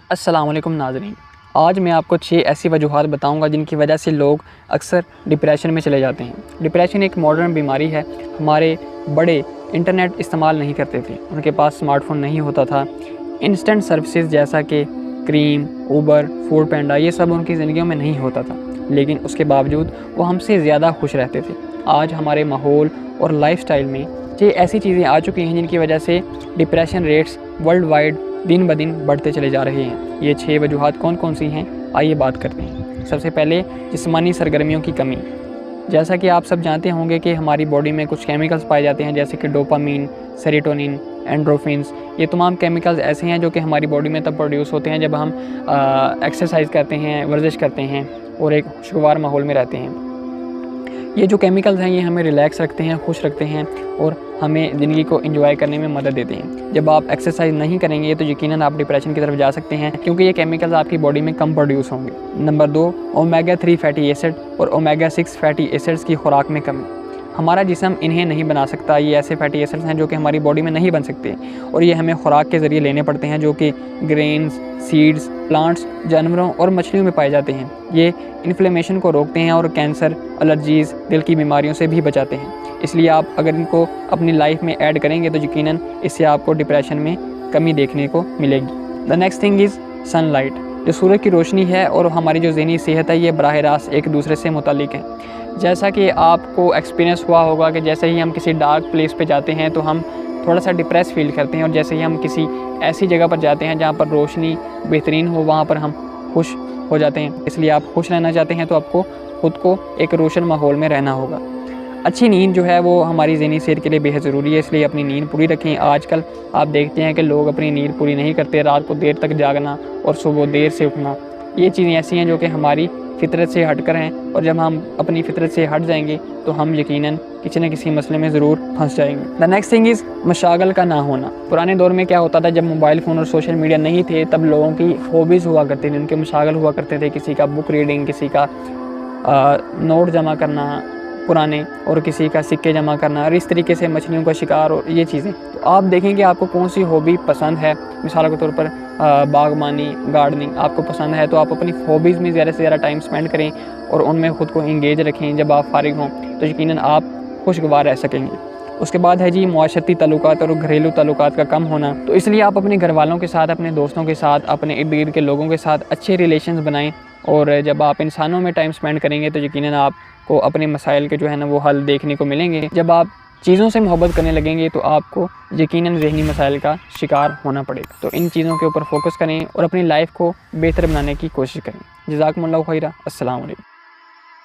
السلام علیکم ناظرین، آج میں آپ کو 6 ایسی وجوہات بتاؤں گا جن کی وجہ سے لوگ اکثر ڈپریشن میں چلے جاتے ہیں۔ ڈپریشن ایک ماڈرن بیماری ہے۔ ہمارے بڑے انٹرنیٹ استعمال نہیں کرتے تھے، ان کے پاس سمارٹ فون نہیں ہوتا تھا۔ انسٹنٹ سروسز جیسا کہ کریم، اوبر، فوڈ پینڈا، یہ سب ان کی زندگیوں میں نہیں ہوتا تھا، لیکن اس کے باوجود وہ ہم سے زیادہ خوش رہتے تھے۔ آج ہمارے ماحول اور لائف سٹائل میں 6 ایسی چیزیں آ چکی ہیں جن کی وجہ سے ڈپریشن ریٹس ورلڈ وائڈ دن بدن بڑھتے چلے جا رہے ہیں۔ یہ 6 وجوہات کون کون سی ہیں، آئیے بات کرتے ہیں۔ سب سے پہلے جسمانی سرگرمیوں کی کمی۔ جیسا کہ آپ سب جانتے ہوں گے کہ ہماری باڈی میں کچھ کیمیکلز پائے جاتے ہیں جیسے کہ ڈوپامین، سیروٹونن، اینڈروفنس۔ یہ تمام کیمیکلز ایسے ہیں جو کہ ہماری باڈی میں تب پروڈیوس ہوتے ہیں جب ہم ایکسرسائز کرتے ہیں، ورزش کرتے ہیں اور ایک خوشگوار ماحول میں رہتے ہیں۔ یہ جو کیمیکلز ہیں یہ ہمیں ریلیکس رکھتے ہیں، خوش رکھتے ہیں اور ہمیں زندگی کو انجوائے کرنے میں مدد دیتے ہیں۔ جب آپ ایکسرسائز نہیں کریں گے تو یقیناً آپ ڈپریشن کی طرف جا سکتے ہیں، کیونکہ یہ کیمیکلز آپ کی باڈی میں کم پروڈیوس ہوں گے۔ نمبر 2، اومیگا 3 فیٹی ایسڈ اور اومیگا 6 فیٹی ایسڈز کی خوراک میں کمی۔ ہمارا جسم انہیں نہیں بنا سکتا۔ یہ ایسے فیٹی ایسڈز ہیں جو کہ ہماری باڈی میں نہیں بن سکتے اور یہ ہمیں خوراک کے ذریعے لینے پڑتے ہیں، جو کہ گرینز، سیڈز، پلانٹس، جانوروں اور مچھلیوں میں پائے جاتے ہیں۔ یہ انفلیمیشن کو روکتے ہیں اور کینسر، الرجیز، دل کی بیماریوں سے بھی بچاتے ہیں۔ اس لیے آپ اگر ان کو اپنی لائف میں ایڈ کریں گے تو یقیناً اس سے آپ کو ڈپریشن میں کمی دیکھنے کو ملے گی۔ The next thing is sunlight. جو سورج کی روشنی ہے اور ہماری جو ذہنی صحت ہے یہ براہ راست ایک دوسرے سے متعلق ہے۔ جیسا کہ آپ کو ایکسپیرینس ہوا ہوگا کہ جیسے ہی ہم کسی ڈارک پلیس پہ جاتے ہیں تو ہم تھوڑا سا ڈپریس فیل کرتے ہیں، اور جیسے ہی ہم کسی ایسی جگہ پر جاتے ہیں جہاں پر روشنی بہترین ہو وہاں پر ہم خوش ہو جاتے ہیں۔ اس لیے آپ خوش رہنا چاہتے ہیں تو آپ کو خود کو ایک روشن ماحول میں رہنا ہوگا۔ اچھی نیند جو ہے وہ ہماری ذہنی صحت کے لیے بے حد ضروری ہے، اس لیے اپنی نیند پوری رکھیں۔ آج کل آپ دیکھتے ہیں کہ لوگ اپنی نیند پوری نہیں کرتے، رات کو دیر تک جاگنا اور صبح دیر سے اٹھنا، یہ چیزیں ایسی ہیں جو کہ ہماری فطرت سے ہٹ کر ہیں، اور جب ہم اپنی فطرت سے ہٹ جائیں گے تو ہم یقیناً کسی نہ کسی مسئلے میں ضرور پھنس جائیں گے۔ دا نیکسٹ تھنگ از مشاغل کا نہ ہونا۔ پرانے دور میں کیا ہوتا تھا، جب موبائل فون اور سوشل میڈیا نہیں تھے تب لوگوں کی ہابیز ہوا کرتے تھے، ان کے مشاغل ہوا کرتے تھے، کسی کا بک ریڈنگ، کسی کا نوٹ جمع کرنا پرانے، اور کسی کا سکے جمع کرنا، اور اس طریقے سے مچھلیوں کا شکار اور یہ چیزیں۔ تو آپ دیکھیں کہ آپ کو کون سی ہابی پسند ہے۔ مثال کے طور پر باغبانی، گارڈننگ آپ کو پسند ہے تو آپ اپنی ہابیز میں زیادہ سے زیادہ ٹائم سپینڈ کریں اور ان میں خود کو انگیج رکھیں۔ جب آپ فارغ ہوں تو یقیناً آپ خوشگوار رہ سکیں گے۔ اس کے بعد ہے جی معاشرتی تعلقات اور گھریلو تعلقات کا کم ہونا۔ تو اس لیے آپ اپنے گھر والوں کے ساتھ، اپنے دوستوں کے ساتھ، اپنے ارد گرد کے لوگوں کے ساتھ اچھے ریلیشنز بنائیں، اور جب آپ انسانوں میں ٹائم سپینڈ کریں گے تو یقیناً آپ کو اپنے مسائل کے جو ہے نا وہ حل دیکھنے کو ملیں گے۔ جب آپ چیزوں سے محبت کرنے لگیں گے تو آپ کو یقیناً ذہنی مسائل کا شکار ہونا پڑے گا۔ تو ان چیزوں کے اوپر فوکس کریں اور اپنی لائف کو بہتر بنانے کی کوشش کریں۔ جزاکم اللہ خیرہ۔ السلام علیکم۔